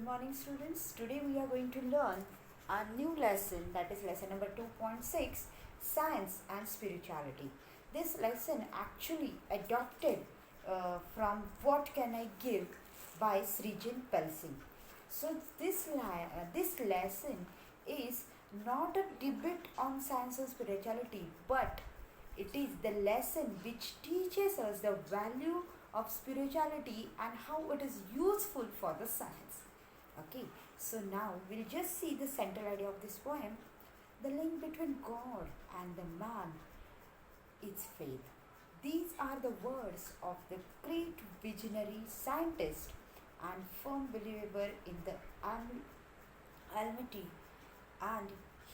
Good morning, students. Today we are going to learn a new lesson, that is lesson number 2.6, Science and Spirituality. This lesson actually adopted from What Can I Give by Srijan Pelsi. So this lesson is not a debate on science and spirituality, but it is the lesson which teaches us the value of spirituality and how it is useful for the science. Okay, so now we'll just see the central idea of this poem. The link between God and the man is faith. These are the words of the great visionary scientist and firm believer in the Almighty, and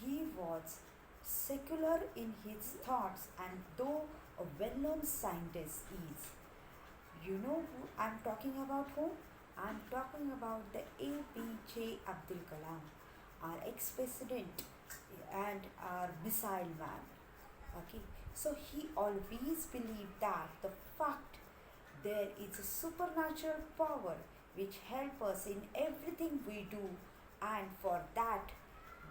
he was secular in his thoughts, and though a well-known scientist is. You know who I'm talking about whom? I'm talking about the APJ Abdul Kalam, our ex-president and our missile man. Okay, so he always believed that the fact there is a supernatural power which help us in everything we do, and for that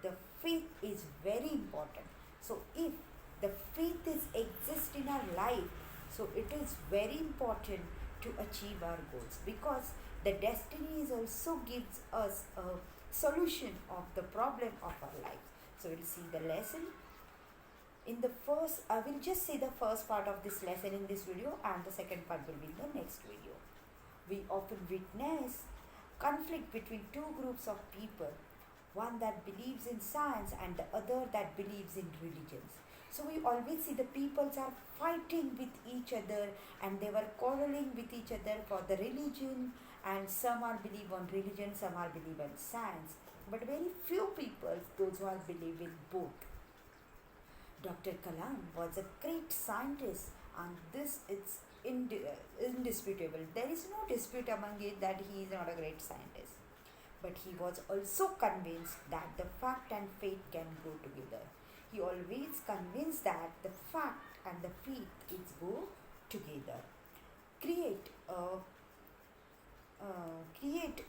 the faith is very important. So if the faith is exist in our life, so it is very important to achieve our goals, because the destiny is also gives us a solution of the problem of our life. So we'll see the lesson. In the first, I will just see the first part of this lesson in this video, and the second part will be in the next video. We often witness conflict between two groups of people, one that believes in science and the other that believes in religions. So we always see the peoples are fighting with each other, and they were quarreling with each other for the religion, and some are believe on religion, some are believe in science, but very few people, those who are believe in both. Dr. Kalam was a great scientist, and this is indisputable. There is no dispute among it that he is not a great scientist. But he was also convinced that the fact and faith can go together. He always convinced that the fact and the faith is go together. Create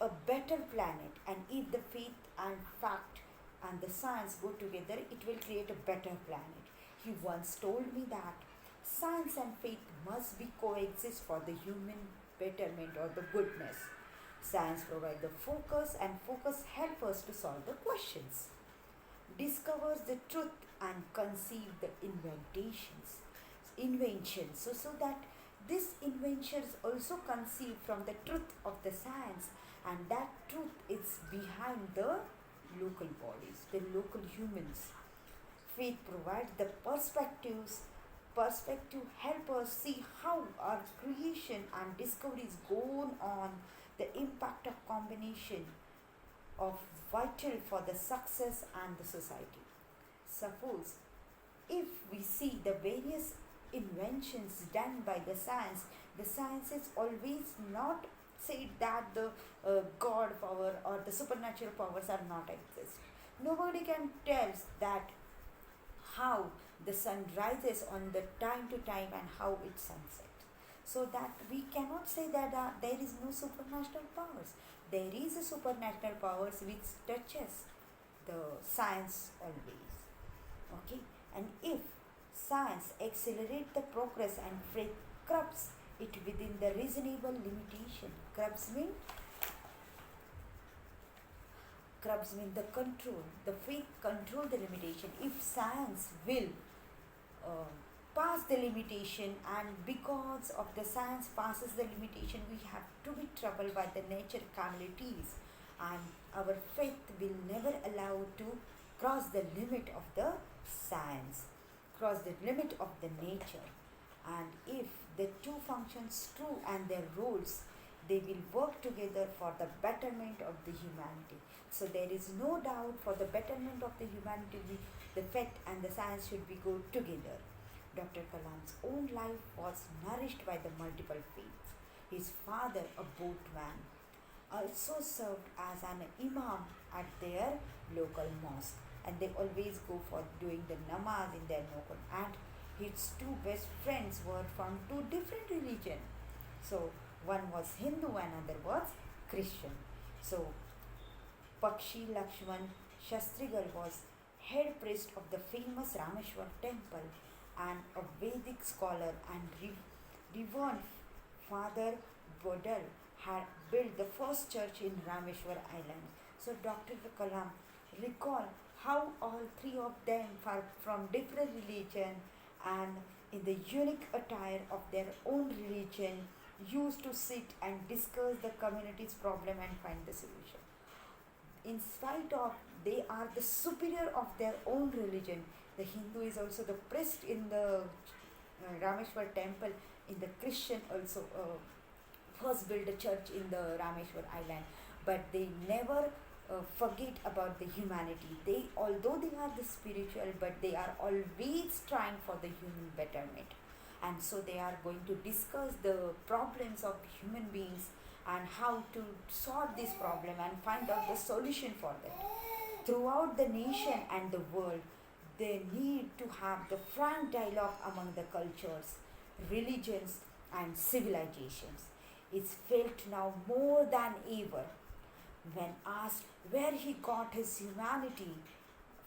a better planet, and if the faith and fact and the science go together, it will create a better planet. He once told me that science and faith must be coexist for the human betterment or the goodness. Science provides the focus, and focus helps us to solve the questions, discovers the truth, and conceive the inventions. So that this inventions also conceived from the truth of the science, and that truth is behind the local bodies, the local humans. Faith provides the perspective help us see how our creation and discoveries go on, the impact of combination of vital for the success and the society. Suppose if we see the various inventions done by the science is always not said that the God power or the supernatural powers are not exist. Nobody can tell that how the sun rises on the time to time and how it sunsets. So that we cannot say that there is no supernatural powers. There is a supernatural powers which touches the science always. Okay, and if science accelerate the progress and faith curbs it within the reasonable limitation. Curbs mean the control. The faith control the limitation. If science will pass the limitation, and because of the science passes the limitation, we have to be troubled by the nature calamities, and our faith will never allow to cross the limit of the science, cross the limit of the nature. And if the two functions true and their roles, they will work together for the betterment of the humanity. So there is no doubt, for the betterment of the humanity, the faith and the science should be go together. Dr. Kalam's own life was nourished by the multiple faiths. His father, a boatman, also served as an imam at their local mosque, and they always go for doing the namaz in their local. And his two best friends were from two different religions. So one was Hindu and another was Christian. So Pakshi Lakshman Shastrigal was head priest of the famous Rameshwar temple and a Vedic scholar and revered Father Bodal had built the first church in Rameshwar Island. So Dr. Kalam recall how all three of them are from different religion and in the unique attire of their own religion used to sit and discuss the community's problem and find the solution. In spite of they are the superior of their own religion, the Hindu is also the priest in the Rameshwar temple, in the Christian also first built a church in the Rameshwar island, but they never forget about the humanity. They, although they are the spiritual, but they are always trying for the human betterment. And so they are going to discuss the problems of human beings and how to solve this problem and find out the solution for that. Throughout the nation and the world, they need to have the frank dialogue among the cultures, religions, and civilizations. It's felt now more than ever. When asked where he got his humanity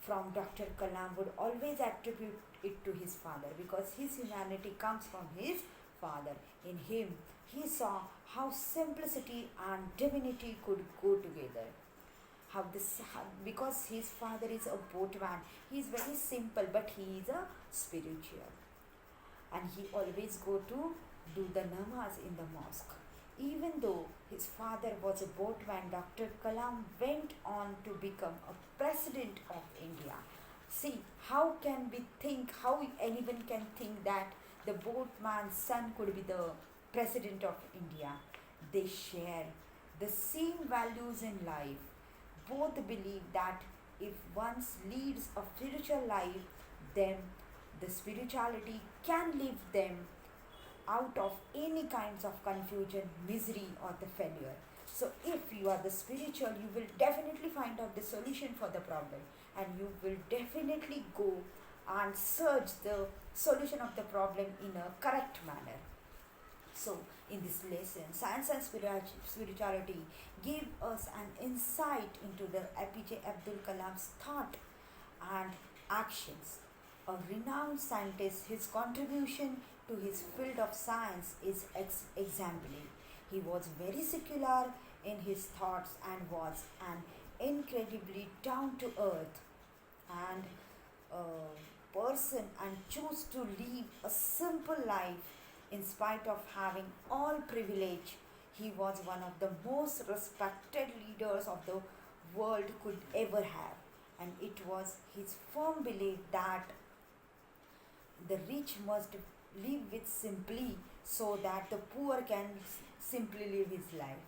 from, Dr. Kalam would always attribute it to his father because his humanity comes from his father. In him, he saw how simplicity and divinity could go together. Because his father is a boatman, he is very simple, but he is a spiritual, and he always go to do the namaz in the mosque. Even though his father was a boatman, Dr. Kalam went on to become a president of India. See, how can we think, how anyone can think that the boatman's son could be the president of India? They share the same values in life. Both believe that if one leads a spiritual life, then the spirituality can lift them out of any kinds of confusion, misery, or the failure. So, if you are the spiritual, you will definitely find out the solution for the problem, and you will definitely go and search the solution of the problem in a correct manner. So, in this lesson, science and spirituality give us an insight into the APJ Abdul Kalam's thought and actions. A renowned scientist, his contribution to his field of science is exemplary. He was very secular in his thoughts and was an incredibly down to earth and person and chose to live a simple life in spite of having all privilege. He was one of the most respected leaders of the world could ever have, and it was his firm belief that the rich must live with simply so that the poor can simply live his life.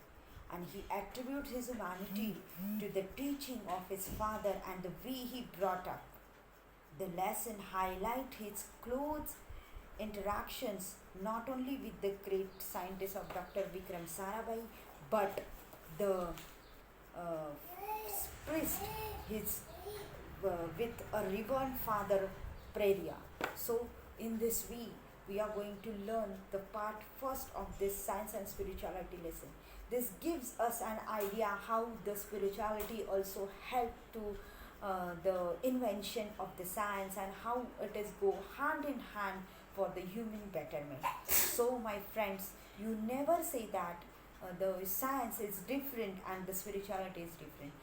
And he attributes his humanity to the teaching of his father and the way he brought up. The lesson highlight his close interactions not only with the great scientist of Dr. Vikram Sarabhai, but the uh, priest his with a revered father Praria. So in this way, we are going to learn the part first of this science and spirituality lesson. This gives us an idea how the spirituality also helped to the invention of the science and how it is go hand in hand for the human betterment. So my friends, you never say that the science is different and the spirituality is different.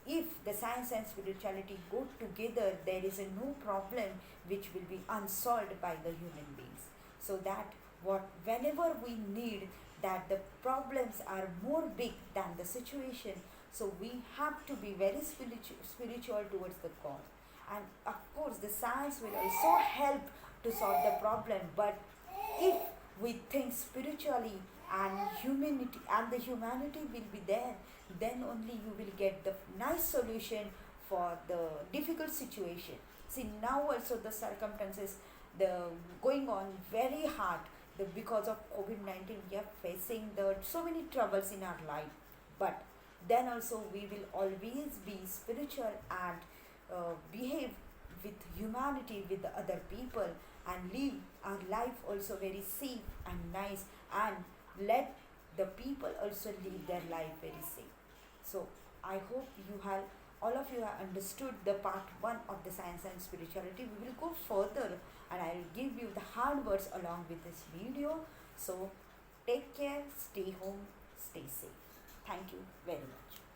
If the science and spirituality go together, there is a no problem which will be unsolved by the human beings. So that what whenever we need that the problems are more big than the situation, so we have to be very spiritual towards the God. And of course, the science will also help to solve the problem. But if we think spiritually and humanity and the humanity will be there, then only you will get the nice solution for the difficult situation. See, now also the circumstances the going on very hard because of COVID-19. We are facing the so many troubles in our life, but then also we will always be spiritual and behave with humanity with the other people and live our life also very safe and nice, and let the people also live their life very safe. So I hope you have all of you have understood the part 1 of the science and spirituality. We will go further and I will give you the hard words along with this video. So take care, stay home, stay safe. Thank you very much.